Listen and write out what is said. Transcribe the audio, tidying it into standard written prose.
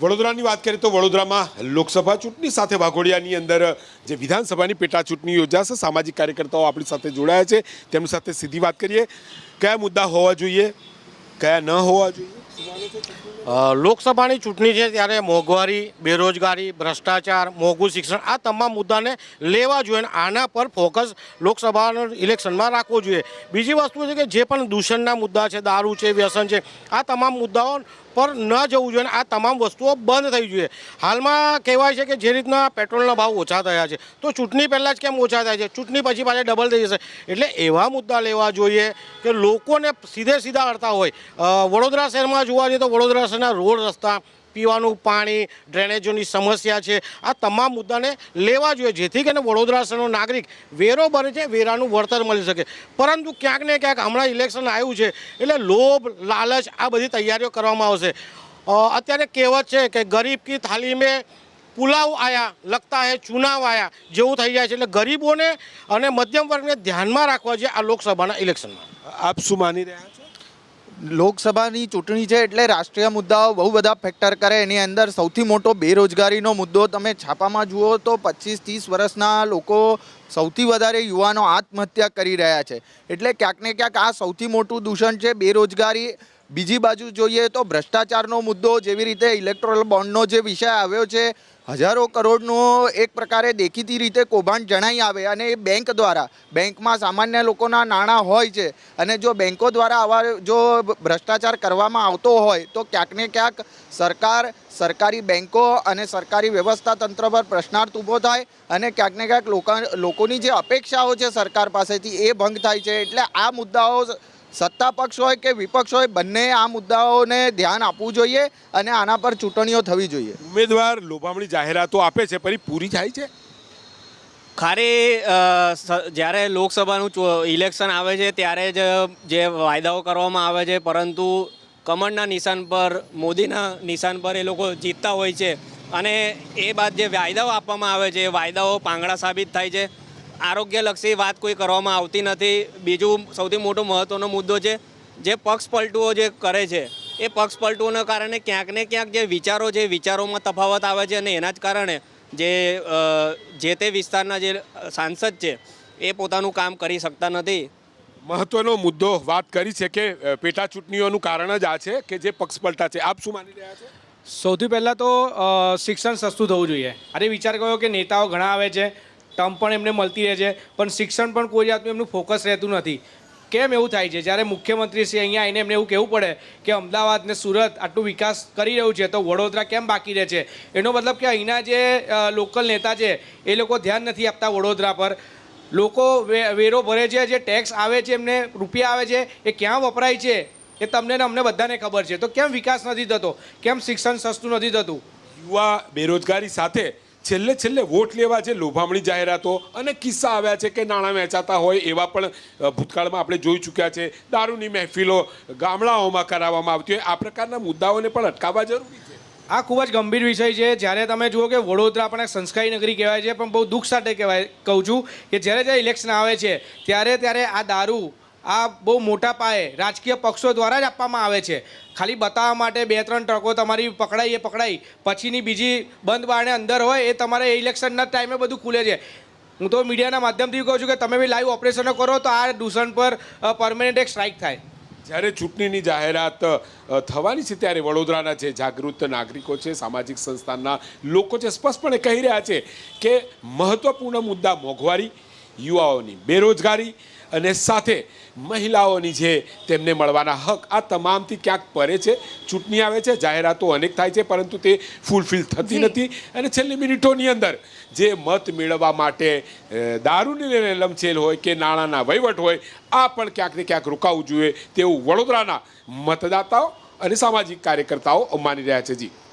વડોદરાની વાત કરીએ તો વડોદરામાં લોકસભા ચૂંટણી સાથે વાઘોડિયાની અંદર જે વિધાનસભાની પેટા ચૂંટણી યોજાશે, સામાજિક કાર્યકર્તાઓ આપણી સાથે જોડાયા છે, તેમની સાથે સીધી વાત કરીએ. કયા મુદ્દા હોવા જોઈએ, કયા ન હોવા જોઈએ? લોકસભાની ચૂંટણી છે ત્યારે મોંઘવારી, બેરોજગારી, ભ્રષ્ટાચાર, મોંઘું શિક્ષણ આ તમામ મુદ્દાને લેવા જોઈએ અને આના પર ફોકસ લોકસભાના ઇલેક્શનમાં રાખવો જોઈએ. બીજી વસ્તુ છે કે જે પણ દૂષણના મુદ્દા છે, દારૂ છે, વ્યસન છે, આ તમામ મુદ્દાઓ પર ન જવું જોઈએ. આ તમામ વસ્તુઓ બંધ થઈ જોઈએ. હાલમાં કહેવાય છે કે જે રીતના પેટ્રોલના ભાવ ઓછા થયા છે તો ચૂંટણી પહેલાં જ કેમ ઓછા થાય છે, ચૂંટણી પછી પાછા ડબલ થઈ જશે. એટલે એવા મુદ્દા લેવા જોઈએ કે લોકોને સીધા અડતા હોય. વડોદરા શહેરમાં જોવા જઈએ તો વડોદરા શહેરના રોડ રસ્તા, પીવાનું પાણી, ડ્રેનેજોની સમસ્યા છે, આ તમામ મુદ્દાને લેવા જોઈએ જેથી કરીને વડોદરા શહેરનો નાગરિક વેરો ભરે છે, વેરાનું વળતર મળી શકે. પરંતુ ક્યાંક ને ક્યાંક હમણાં ઇલેક્શન આવ્યું છે એટલે લોભ, લાલચ આ બધી તૈયારીઓ કરવામાં આવશે. અત્યારે કહેવત છે કે ગરીબ કી થાલી મેં પુલાવ આયા લગતા હે ચુનાવ આયા જેવું થઈ જાય છે. એટલે ગરીબોને અને મધ્યમ વર્ગને ધ્યાનમાં રાખવા જોઈએ આ લોકસભાના ઇલેક્શનમાં. આપ શું માની રહ્યા છો? લોકસભાની ચૂંટણી છે એટલે રાષ્ટ્રીય મુદ્દાઓ બહુ બધા ફેક્ટર કરે. એની અંદર સૌથી મોટો બેરોજગારીનો મુદ્દો તમે છાપામાં જુઓ તો 25-30 વર્ષના લોકો સૌથી વધારે યુવાનો આત્મહત્યા કરી રહ્યા છે. એટલે ક્યાંક ને ક્યાંક આ સૌથી મોટું દૂષણ છે, બેરોજગારી. બીજી બાજુ જોઈએ તો ભ્રષ્ટાચારનો મુદ્દો, જેવી રીતે ઇલેક્ટોરલ બોન્ડનો જે વિષય આવ્યો છે, હજારો કરોડનું એક પ્રકારે દેખીતી રીતે કૌભાંડ જણાઈ આવે અને એ બેંક દ્વારા, બેંકમાં સામાન્ય લોકોના નાણાં હોય છે અને જો બેંકો દ્વારા આવા જો ભ્રષ્ટાચાર કરવામાં આવતો હોય તો ક્યાંક ને ક્યાંક સરકાર, સરકારી બેંકો અને સરકારી વ્યવસ્થા તંત્ર પર પ્રશ્નાર્થ ઊભો થાય અને ક્યાંક ને ક્યાંક લોકોની જે અપેક્ષાઓ છે સરકાર પાસેથી એ ભંગ થાય છે. એટલે આ મુદ્દાઓ સત્તા પક્ષ હોય કે વિપક્ષ હોય, બંને આ મુદ્દાઓને ધ્યાન આપવું જોઈએ અને આના પર ચૂંટણીઓ થવી જોઈએ. ઉમેદવાર લોભામણી જાહેરાતો આપે છે પણ પૂરી થાય છે ખાલી જ્યારે લોકસભાનું ઇલેક્શન આવે છે ત્યારે જ જે વાયદાઓ કરવામાં આવે છે, પરંતુ કમળના નિશાન પર, મોદીના નિશાન પર એ લોકો જીતતા હોય છે અને એ બાદ જે વાયદાઓ આપવામાં આવે છે એ વાયદાઓ પાંગડા સાબિત થાય છે. આરોગ્યલક્ષી વાત કોઈ કરવામાં આવતી નથી. બીજું સૌથી મોટો મહત્ત્વનો મુદ્દો છે જે પક્ષપલટુઓ જે કરે છે એ પક્ષપલટુઓના કારણે ક્યાંક ને ક્યાંક જે વિચારો છે, વિચારોમાં તફાવત આવે છે અને એના જ કારણે જે તે વિસ્તારના જે સાંસદ છે એ પોતાનું કામ કરી શકતા નથી. મહત્વનો મુદ્દો વાત કરી છે કે પેટા ચૂંટણીઓનું કારણ જ આ છે કે જે પક્ષપલટા છે. આપ શું માની રહ્યા છો? સૌથી પહેલાં તો શિક્ષણ સસ્તું થવું જોઈએ. અરે વિચાર કર્યો કે નેતાઓ ઘણા આવે છે, ટર્મ પણ એમને મળતી રહે છે, પણ શિક્ષણ પણ કોઈ જાતનું એમનું ફોકસ રહેતું નથી. કેમ એવું થાય છે? જ્યારે મુખ્યમંત્રી શ્રી અહીંયા આવીને એમને એવું કહેવું પડે કે અમદાવાદ ને સુરત આટલું વિકાસ કરી રહ્યું છે તો વડોદરા કેમ બાકી રહે છે? એનો મતલબ કે અહીંના જે લોકલ નેતા છે એ લોકો ધ્યાન નથી આપતા વડોદરા પર. લોકો વેરો ભરે છે, જે ટેક્સ આવે છે, એમને રૂપિયા આવે છે, એ ક્યાં વપરાય છે એ તમને ને અમને બધાને ખબર છે. તો કેમ વિકાસ નથી થતો? કેમ શિક્ષણ સસ્તું નથી થતું? યુવા બેરોજગારી સાથે છેલ્લે વોટ લેવા છે લોભામણી જાહેરાતો અને કિસ્સા આવ્યા છે કે નાણાં વહેંચાતા હોય એવા પણ ભૂતકાળમાં આપણે જોઈ ચૂક્યા છે. દારૂની મહેફિલો ગામડાઓમાં કરાવવામાં આવતી હોય, આ પ્રકારના મુદ્દાઓને પણ અટકાવવા જરૂરી છે. આ ખૂબ જ ગંભીર વિષય છે. જ્યારે તમે જુઓ કે વડોદરા પણ એક સંસ્કારી નગરી કહેવાય છે, પણ બહુ દુઃખ સાથે કહું છું કે જ્યારે ઇલેક્શન આવે છે ત્યારે આ દારૂ આ બહુ મોટા પાયે રાજકીય પક્ષો દ્વારા જ આપવામાં આવે છે. ખાલી બતાવવા માટે 2-3 ટ્રકો તમારી પકડાઈ પછીની બીજી બંધ બારણે અંદર હોય એ તમારે ઇલેક્શનના ટાઈમે બધું ખુલે છે. હું તો મીડિયાના માધ્યમથી કહું છું કે તમે બી લાઈવ ઓપરેશનો કરો તો આ દૂષણ પર પરમેનન્ટ એક સ્ટ્રાઇક થાય. જ્યારે ચૂંટણીની જાહેરાત થવાની છે ત્યારે વડોદરાના જે જાગૃત નાગરિકો છે, સામાજિક સંસ્થાના લોકો છે, સ્પષ્ટપણે કહી રહ્યા છે કે મહત્વપૂર્ણ મુદ્દા મોંઘવારી, યુવાઓની બેરોજગારી અને સાથે મહિલાઓની જે તેમને મળવાના હક, આ તમામથી ક્યાંક પરે છે. ચૂંટણી આવે છે, જાહેરાતો અનેક થાય છે પરંતુ તે ફૂલફિલ થતી નથી અને છેલ્લી મિનિટોની અંદર જે મત મેળવવા માટે દારૂની લમચેલ હોય કે નાણાંના વહીવટ હોય, આ પણ ક્યાંક ને ક્યાંક રોકાવું જોઈએ તેવું વડોદરાના મતદાતાઓ અને સામાજિક કાર્યકર્તાઓ માની રહ્યા છે. જી.